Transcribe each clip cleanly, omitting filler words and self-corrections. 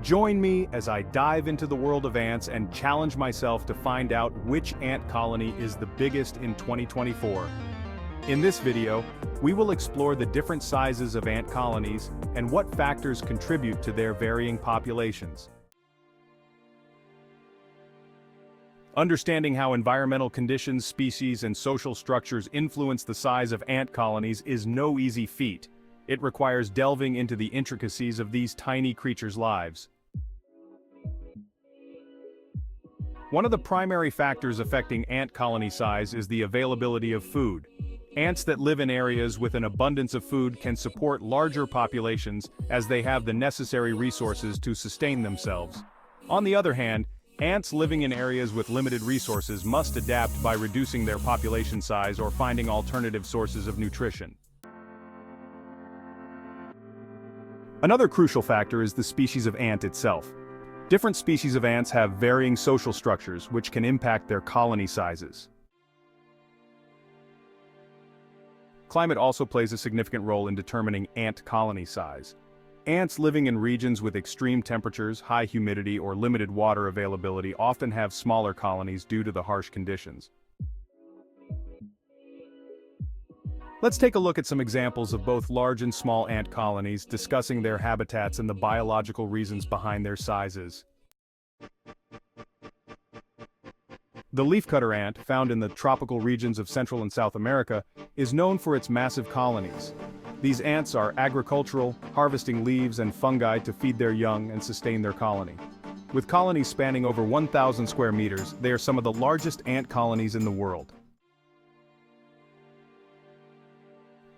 Join me as I dive into the world of ants and challenge myself to find out which ant colony is the biggest in 2024. In this video, we will explore the different sizes of ant colonies and what factors contribute to their varying populations. Understanding how environmental conditions, species, and social structures influence the size of ant colonies is no easy feat. It requires delving into the intricacies of these tiny creatures' lives. One of the primary factors affecting ant colony size is the availability of food. Ants that live in areas with an abundance of food can support larger populations as they have the necessary resources to sustain themselves. On the other hand, ants living in areas with limited resources must adapt by reducing their population size or finding alternative sources of nutrition. Another crucial factor is the species of ant itself. Different species of ants have varying social structures, which can impact their colony sizes. Climate also plays a significant role in determining ant colony size. Ants living in regions with extreme temperatures, high humidity, or limited water availability often have smaller colonies due to the harsh conditions. Let's take a look at some examples of both large and small ant colonies, discussing their habitats and the biological reasons behind their sizes. The leafcutter ant, found in the tropical regions of Central and South America, is known for its massive colonies. These ants are agricultural, harvesting leaves and fungi to feed their young and sustain their colony. With colonies spanning over 1,000 square meters, they are some of the largest ant colonies in the world.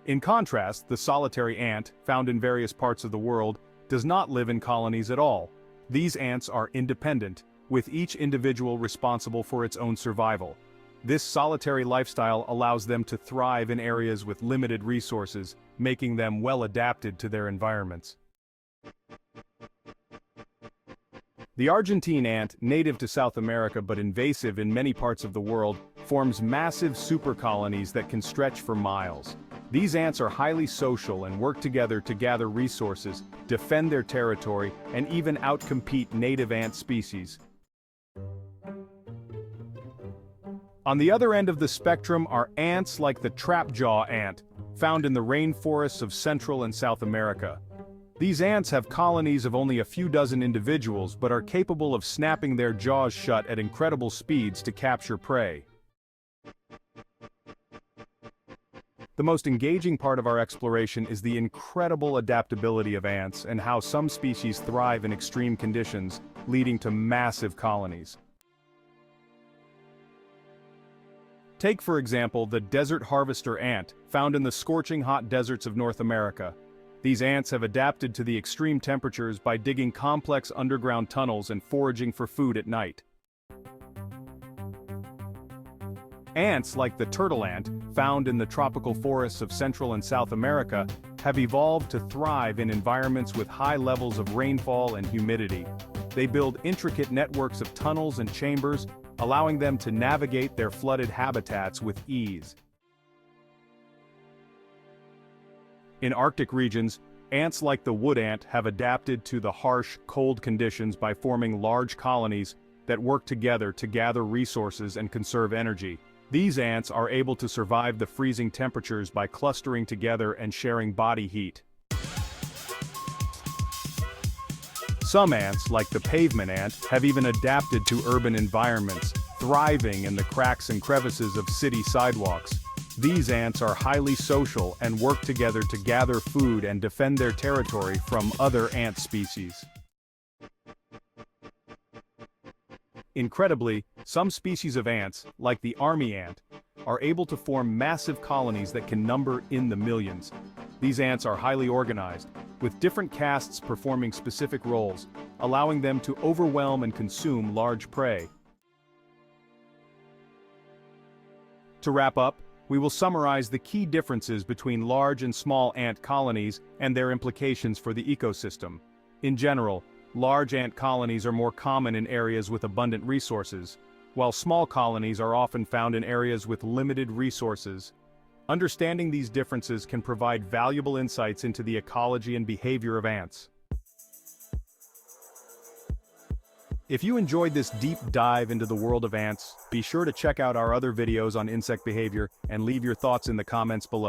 In contrast, the solitary ant, found in various parts of the world, does not live in colonies at all. These ants are independent, with each individual responsible for its own survival. This solitary lifestyle allows them to thrive in areas with limited resources, making them well adapted to their environments. The Argentine ant, native to South America but invasive in many parts of the world, forms massive supercolonies that can stretch for miles. These ants are highly social and work together to gather resources, defend their territory, and even outcompete native ant species. On the other end of the spectrum are ants like the trapjaw ant, found in the rainforests of Central and South America. These ants have colonies of only a few dozen individuals but are capable of snapping their jaws shut at incredible speeds to capture prey. The most engaging part of our exploration is the incredible adaptability of ants and how some species thrive in extreme conditions, leading to massive colonies. Take, for example, the desert harvester ant, found in the scorching hot deserts of North America. These ants have adapted to the extreme temperatures by digging complex underground tunnels and foraging for food at night. Ants, like the turtle ant, found in the tropical forests of Central and South America, have evolved to thrive in environments with high levels of rainfall and humidity. They build intricate networks of tunnels and chambers, allowing them to navigate their flooded habitats with ease. In Arctic regions, ants like the wood ant have adapted to the harsh, cold conditions by forming large colonies that work together to gather resources and conserve energy. These ants are able to survive the freezing temperatures by clustering together and sharing body heat. Some ants, like the pavement ant, have even adapted to urban environments, thriving in the cracks and crevices of city sidewalks. These ants are highly social and work together to gather food and defend their territory from other ant species. Incredibly, some species of ants, like the army ant, are able to form massive colonies that can number in the millions. These ants are highly organized, with different castes performing specific roles, allowing them to overwhelm and consume large prey. To wrap up, we will summarize the key differences between large and small ant colonies and their implications for the ecosystem. In general, large ant colonies are more common in areas with abundant resources, while small colonies are often found in areas with limited resources. Understanding these differences can provide valuable insights into the ecology and behavior of ants. If you enjoyed this deep dive into the world of ants, be sure to check out our other videos on insect behavior and leave your thoughts in the comments below.